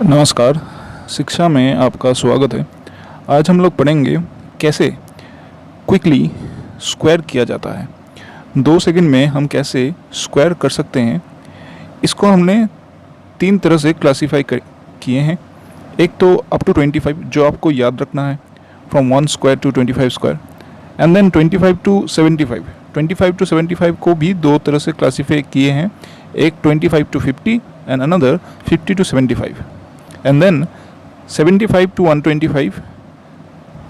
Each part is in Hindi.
नमस्कार। शिक्षा में आपका स्वागत है। आज हम लोग पढ़ेंगे कैसे क्विकली स्क्वायर किया जाता है। 2 सेकंड में हम कैसे स्क्वायर कर सकते हैं, इसको हमने 3 तरह से क्लासीफाई किए हैं। एक तो अप टू 25 जो आपको याद रखना है, from 1 square to 25 square, and then 25 to 75। 25 to 75 को भी 2 तरह से क्लासीफाई किए हैं, एक 25 to 50 and another 50 to 75। And then 75 to 125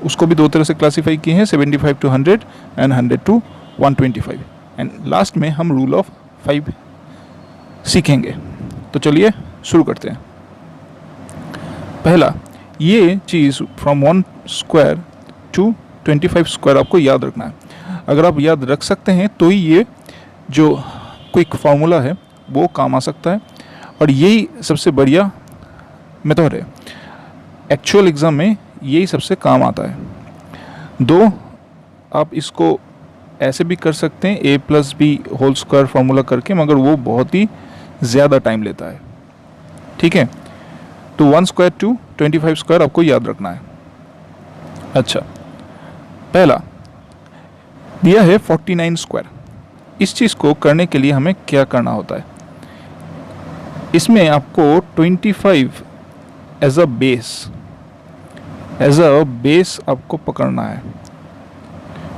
उसको भी 2 तरह से क्लासीफाई किए हैं, 75 to 100 and 100 to 125। And last में हम रूल ऑफ 5 सीखेंगे। तो चलिए शुरू करते हैं। पहला, ये चीज़ फ्रॉम 1 स्क्वायर टू 25 स्क्वायर आपको याद रखना है। अगर आप याद रख सकते हैं तो ही ये जो क्विक फार्मूला है वो काम आ सकता है, और यही सबसे बढ़िया मेथड है। एक्चुअल एग्ज़ाम में यही सबसे काम आता है। दो, आप इसको ऐसे भी कर सकते हैं, a plus B whole square formula करके, मगर वो बहुत ही ज़्यादा टाइम लेता है। ठीक है, तो 1 स्क्वायर टू 25 स्क्वायर आपको याद रखना है। अच्छा, पहला दिया है 49 स्क्वायर। इस चीज़ को करने के लिए हमें क्या करना होता है, इसमें आपको 25 एज अ बेस आपको पकड़ना है।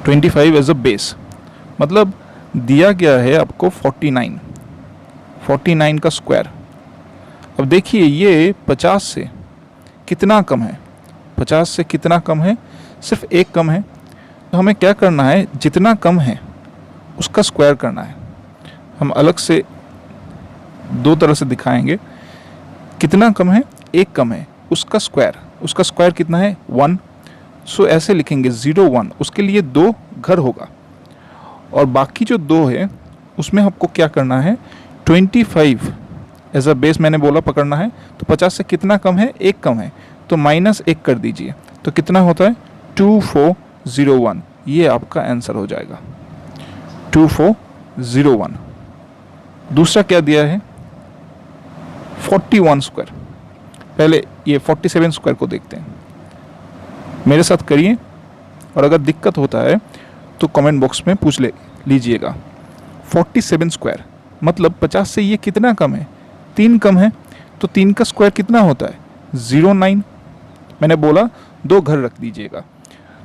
25 एज अ बेस मतलब दिया गया है आपको 49 का स्क्वायर। अब देखिए ये 50 से कितना कम है, 50 से कितना कम है, सिर्फ 1 कम है। तो हमें क्या करना है, जितना कम है उसका स्क्वायर करना है। हम अलग से 2 तरह से दिखाएंगे। कितना कम है, 1 कम है, उसका स्क्वायर कितना है, 1। सो ऐसे लिखेंगे 0 1, उसके लिए 2 घर होगा, और बाकी जो 2 है उसमें आपको क्या करना है, 25 एज अ बेस मैंने बोला पकड़ना है। तो 50 से कितना कम है, 1 कम है, तो -1 कर दीजिए। तो कितना होता है, 2401। ये आपका आंसर हो जाएगा, 2401। दूसरा क्या दिया है, 41 स्क्वायर। पहले ये 47 स्क्वायर को देखते हैं, मेरे साथ करिए, और अगर दिक्कत होता है तो कमेंट बॉक्स में पूछ लीजिएगा। 47 स्क्वायर मतलब 50 से ये कितना कम है, 3 कम है। तो 3 का स्क्वायर कितना होता है, 09। मैंने बोला 2 घर रख दीजिएगा,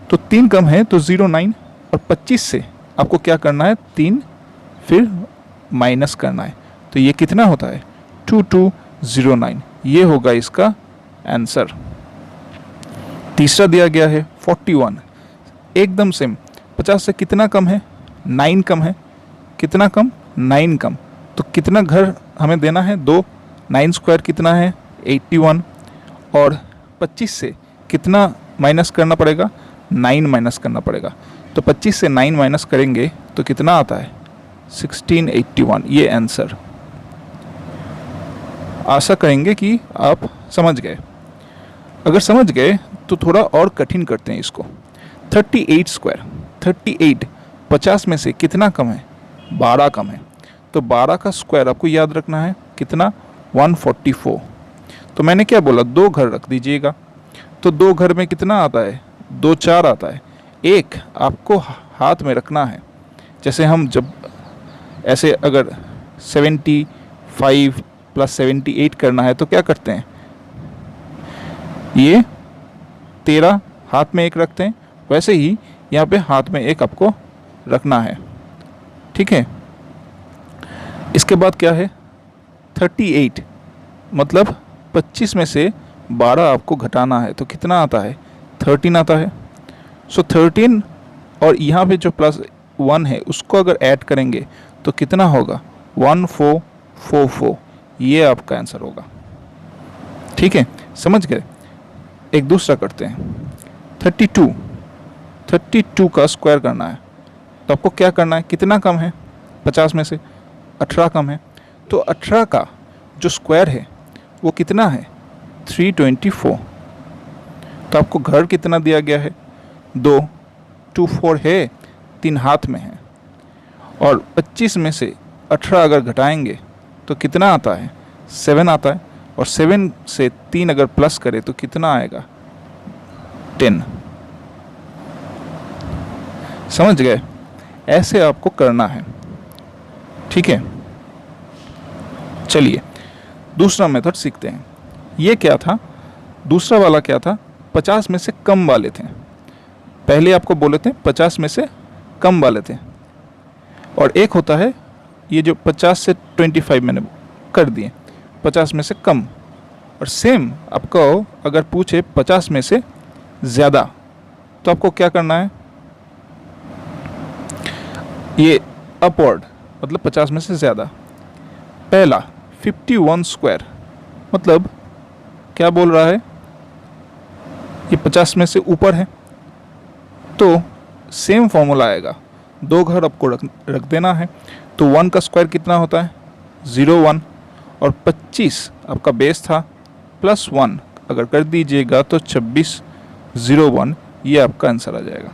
तो 3 कम है तो 09, और 25 से आपको क्या करना है, 3 फिर माइनस करना है। तो ये कितना होता है, 2209। ये होगा इसका आंसर। तीसरा दिया गया है 41, एकदम सेम। 50 से कितना कम है, 9 कम है। कितना कम, 9 कम। तो कितना घर हमें देना है, 2। 9 स्क्वायर कितना है, 81। और 25 से कितना माइनस करना पड़ेगा, 9 माइनस करना पड़ेगा। तो 25 से 9 माइनस करेंगे तो कितना आता है, 1681। ये आंसर। आशा करेंगे कि आप समझ गए। अगर समझ गए तो थोड़ा और कठिन करते हैं इसको। 38 स्क्वायर। 38 50 में से कितना कम है, 12 कम है। तो 12 का स्क्वायर आपको याद रखना है, कितना, 144। तो मैंने क्या बोला, 2 घर रख दीजिएगा। तो 2 घर में कितना आता है, 2 4 आता है। 1 आपको हाथ में रखना है। जैसे हम जब ऐसे अगर 75 प्लस 78 करना है तो क्या करते हैं, ये 13 हाथ में 1 रखते हैं, वैसे ही यहाँ पे हाथ में 1 आपको रखना है। ठीक है, इसके बाद क्या है, 38 मतलब 25 में से 12 आपको घटाना है। तो कितना आता है, 13 आता है। सो 13 और यहाँ पे जो +1 है उसको अगर ऐड करेंगे तो कितना होगा, 1444। ये आपका आंसर होगा। ठीक है, समझ गए। एक दूसरा करते हैं, 32 का स्क्वायर करना है। तो आपको क्या करना है, कितना कम है, 50 में से 18 कम है। तो 18 का जो स्क्वायर है वो कितना है, 324। तो आपको घर कितना दिया गया है, 2, 24 है, 3 हाथ में है। और 25 में से 18 अगर घटाएंगे तो कितना आता है, 7 आता है। और 7 से 3 अगर प्लस करें तो कितना आएगा 10। समझ गए? ऐसे आपको करना है, ठीक है। चलिए दूसरा मेथड सीखते हैं। ये क्या था, दूसरा वाला क्या था, 50 में से कम वाले थे। पहले आपको बोले थे 50 में से कम वाले थे, और एक होता है ये जो 50 से 25 मैंने कर दिए, 50 में से कम। और सेम आपको अगर पूछे 50 में से ज़्यादा तो आपको क्या करना है, ये अपवर्ड मतलब 50 में से ज़्यादा। पहला 51 स्क्वायर मतलब क्या बोल रहा है, ये 50 में से ऊपर है, तो सेम फॉर्मूला आएगा, 2 घर आपको रख देना है। तो 1 का स्क्वायर कितना होता है 01, और 25 आपका बेस था प्लस 1 अगर कर दीजिएगा तो 2601, ये आपका आंसर आ जाएगा।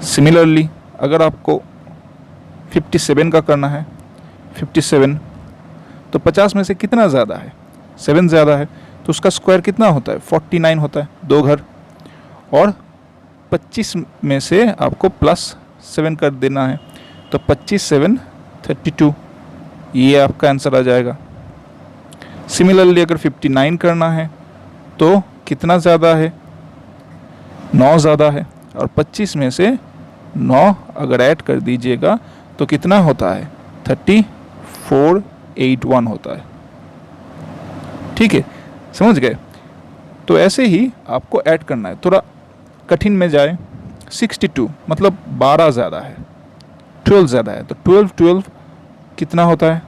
सिमिलरली अगर आपको 57 का करना है, 57 तो 50 में से कितना ज़्यादा है, 7 ज़्यादा है, तो उसका स्क्वायर कितना होता है 49 होता है, 2 घर, और 25 में से आपको प्लस 7 कर देना है, तो 25 7 32, ये आपका आंसर आ जाएगा। सिमिलरली अगर 59 करना है तो कितना ज़्यादा है, 9 ज़्यादा है, और 25 में से 9 अगर ऐड कर दीजिएगा तो कितना होता है 3481 होता है, ठीक है। समझ गए? तो ऐसे ही आपको ऐड करना है, थोड़ा कठिन में जाए। 62 मतलब 12 ज़्यादा है, 12 ज़्यादा है, तो 12 कितना होता है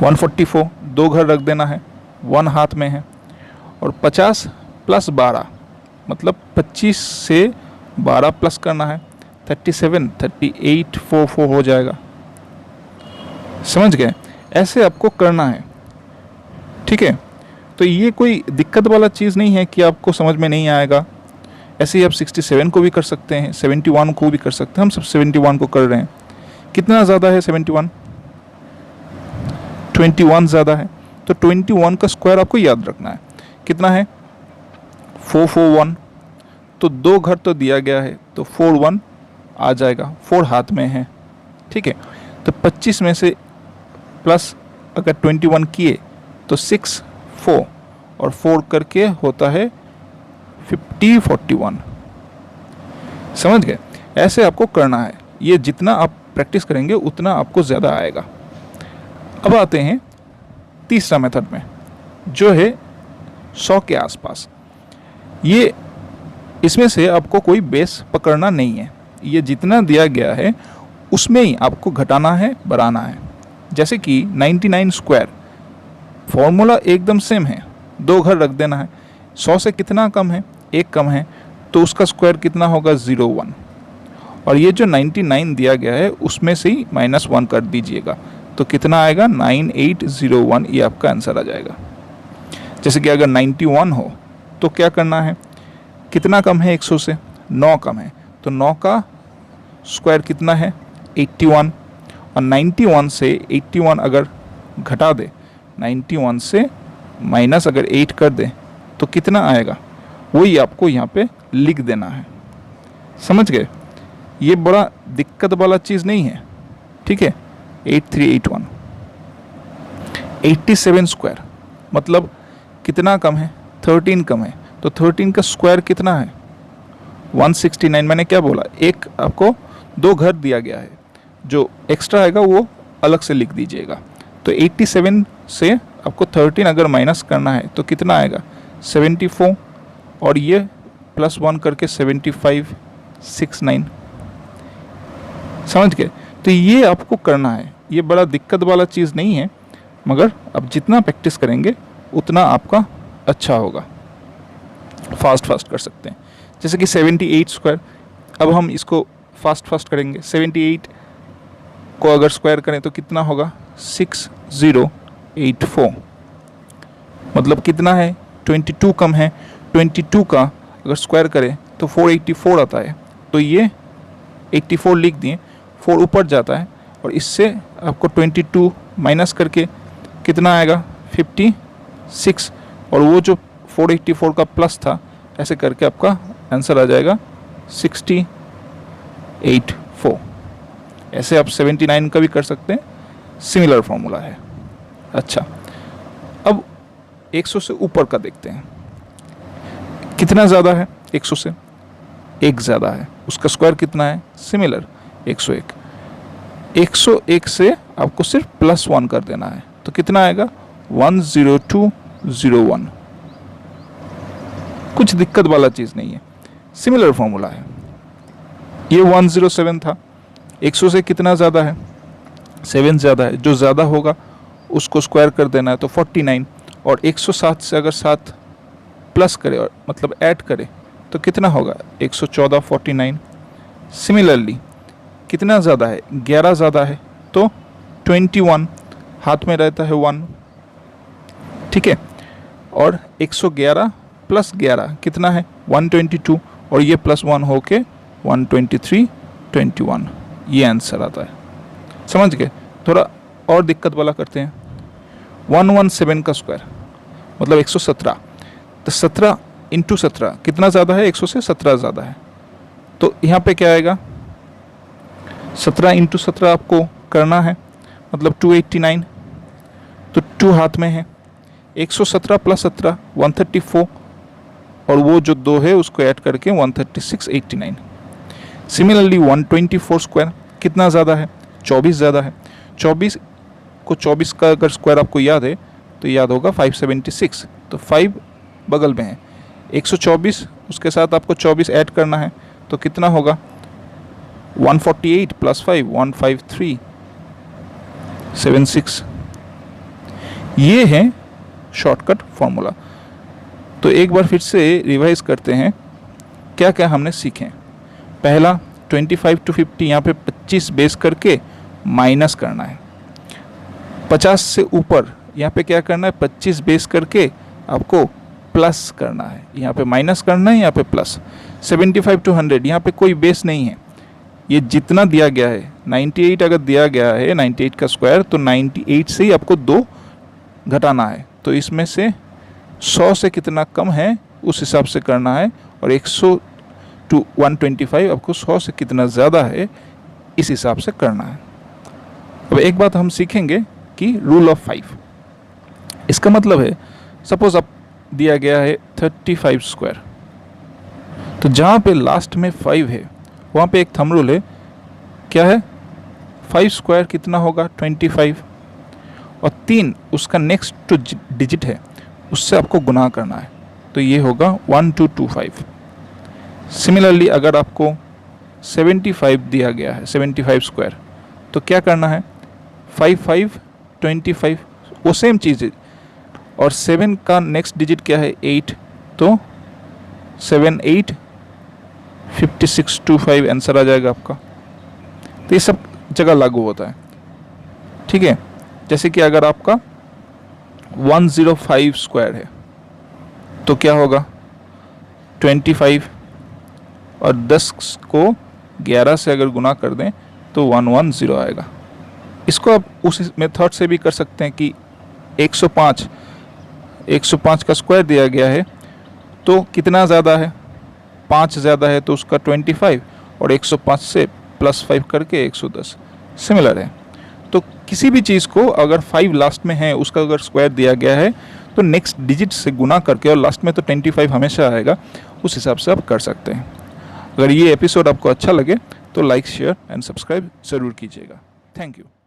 144, 2 घर रख देना है, 1 हाथ में है, और 50 प्लस 12 मतलब 25 से 12 प्लस करना है, 37 38 44 हो जाएगा। समझ गए? ऐसे आपको करना है, ठीक है। तो ये कोई दिक्कत वाला चीज़ नहीं है कि आपको समझ में नहीं आएगा। ऐसे ही आप 67 को भी कर सकते हैं, 71 को भी कर सकते हैं। हम सब 71 को कर रहे हैं। कितना ज़्यादा है 71, 21 ज़्यादा है, तो 21 का स्क्वायर आपको याद रखना है, कितना है 441, तो 2 घर तो दिया गया है, तो 41 आ जाएगा, 4 हाथ में है, ठीक है। तो 25 में से प्लस अगर 21 किए तो 6 4 और 4 करके होता है 41। समझ गए? ऐसे आपको करना है। ये जितना आप प्रैक्टिस करेंगे उतना आपको ज़्यादा आएगा। अब आते हैं तीसरा मेथड में, जो है 100 के आसपास। ये इसमें से आपको कोई बेस पकड़ना नहीं है, ये जितना दिया गया है उसमें ही आपको घटाना है, बढ़ाना है। जैसे कि 99 स्क्वायर फॉर्मूला एकदम सेम है, 2 घर रख देना है, 100 से कितना कम है, 1 कम है, तो उसका स्क्वायर कितना होगा 01, और ये जो 99 दिया गया है उसमें से ही -1 कर दीजिएगा, तो कितना आएगा 9801, ये आपका आंसर आ जाएगा। जैसे कि अगर 91 हो तो क्या करना है, कितना कम है 100 से, 9 कम है, तो 9 का स्क्वायर कितना है 81, और 91 से 81 अगर घटा दे, 91 से माइनस अगर 8 कर दे तो कितना आएगा, वही आपको यहाँ पे लिख देना है। समझ गए? ये बड़ा दिक्कत वाला चीज़ नहीं है, ठीक है। 8381, 87 स्क्वायर मतलब कितना कम है 13 कम है, तो 13 का स्क्वायर कितना है 169। मैंने क्या बोला, एक आपको 2 घर दिया गया है, जो एक्स्ट्रा आएगा वो अलग से लिख दीजिएगा। तो 87 से आपको 13 अगर माइनस करना है तो कितना आएगा 74, और ये +1 करके 75 69। समझ गए? तो ये आपको करना है, ये बड़ा दिक्कत वाला चीज़ नहीं है, मगर आप जितना प्रैक्टिस करेंगे उतना आपका अच्छा होगा, फास्ट कर सकते हैं। जैसे कि 78 स्क्वायर, अब हम इसको फास्ट करेंगे। 78 को अगर स्क्वायर करें तो कितना होगा 6084, मतलब कितना है 22 कम है, 22 का अगर स्क्वायर करें तो 484 आता है, तो ये 84 लिख दिए, 4 ऊपर जाता है, और इससे आपको 22 माइनस करके कितना आएगा 56 और वो जो 484 का प्लस था, ऐसे करके आपका आंसर आ जाएगा 684। ऐसे आप 79 का भी कर सकते हैं, सिमिलर फॉर्मूला है। अच्छा, अब 100 से ऊपर का देखते हैं। कितना ज़्यादा है 100 से? 1 ज़्यादा है। उसका स्क्वायर कितना है? सिमिलर 101। 101 से आपको सिर्फ +1 कर देना है, तो कितना आएगा? 10201। कुछ दिक्कत वाला चीज़ नहीं है, सिमिलर फॉर्मूला है। ये 107 था। 100 से कितना ज़्यादा है? 7 ज़्यादा है। जो ज़्यादा होगा उसको स्क्वायर कर देना है, तो 49। और 107 से अगर 7 प्लस करे और मतलब ऐड करे तो कितना होगा? 114, 49। सिमिलरली कितना ज़्यादा है? 11 ज़्यादा है, तो 21, हाथ में रहता है 1, ठीक है। और 111 + 11 कितना है? 122, और ये +1 होके 123, 21, ये आंसर आता है। समझ गए? थोड़ा और दिक्कत वाला करते हैं। 117 का स्क्वायर मतलब 117, तो 17 × 17 कितना ज़्यादा है? 100 से 17 ज़्यादा है, तो यहाँ पे क्या आएगा? 17 × 17 आपको करना है, मतलब 289, तो 2 हाथ में है। 117 + 17 134, और वो जो 2 है उसको ऐड करके 136, 89। सिमिलरली 124 स्क्वायर कितना ज़्यादा है? 24 ज़्यादा है। 24 को 24 का अगर स्क्वायर आपको याद है तो याद होगा 576, तो 5 बगल में है। 124, उसके साथ आपको 24 ऐड करना है, तो कितना होगा? 148 + 5 153 76। ये है शॉर्टकट फॉर्मूला। तो एक बार फिर से रिवाइज करते हैं क्या क्या हमने सीखे। पहला, 25 to 50 यहाँ पे 25 बेस करके माइनस करना है। 50 से ऊपर यहाँ पे क्या करना है? 25 बेस करके आपको प्लस करना है। यहाँ पे माइनस करना है, यहाँ पे प्लस। 75 to 100 यहाँ पे कोई बेस नहीं है, ये जितना दिया गया है 98 अगर दिया गया है 98 का स्क्वायर, तो 98 से ही आपको 2 घटाना है। तो इसमें से 100 से कितना कम है उस हिसाब से करना है, और 100 to 125 आपको 100 से कितना ज़्यादा है इस हिसाब से करना है। अब एक बात हम सीखेंगे कि रूल ऑफ 5। इसका मतलब है, सपोज आप दिया गया है 35 स्क्वायर, तो जहाँ पे लास्ट में 5 है वहाँ पे एक थंब रूल है। क्या है? 5 स्क्वायर कितना होगा? 25, और 3 उसका नेक्स्ट जो डिजिट है उससे आपको गुना करना है, तो ये होगा 1225। सिमिलरली अगर आपको 75 दिया गया है, 75 स्क्वायर, तो क्या करना है? 5 5 25, वो सेम चीज़ है। और 7 का नेक्स्ट डिजिट क्या है? 8, तो 7 8 56 25 आंसर आ जाएगा आपका। तो ये सब जगह लागू होता है, ठीक है। जैसे कि अगर आपका 105 स्क्वायर है तो क्या होगा? 25, और 10 को 11 से अगर गुना कर दें तो 110 आएगा। इसको आप उस मेथड से भी कर सकते हैं कि 105 का स्क्वायर दिया गया है, तो कितना ज़्यादा है? 5 ज़्यादा है, तो उसका 25, और 105 से +5 करके 110 सिमिलर है। तो किसी भी चीज़ को अगर 5 लास्ट में है उसका अगर स्क्वायर दिया गया है तो नेक्स्ट डिजिट से गुना करके, और लास्ट में तो 25 हमेशा आएगा, उस हिसाब से आप कर सकते हैं। अगर ये एपिसोड आपको अच्छा लगे तो लाइक, शेयर एंड सब्सक्राइब ज़रूर कीजिएगा। Thank you.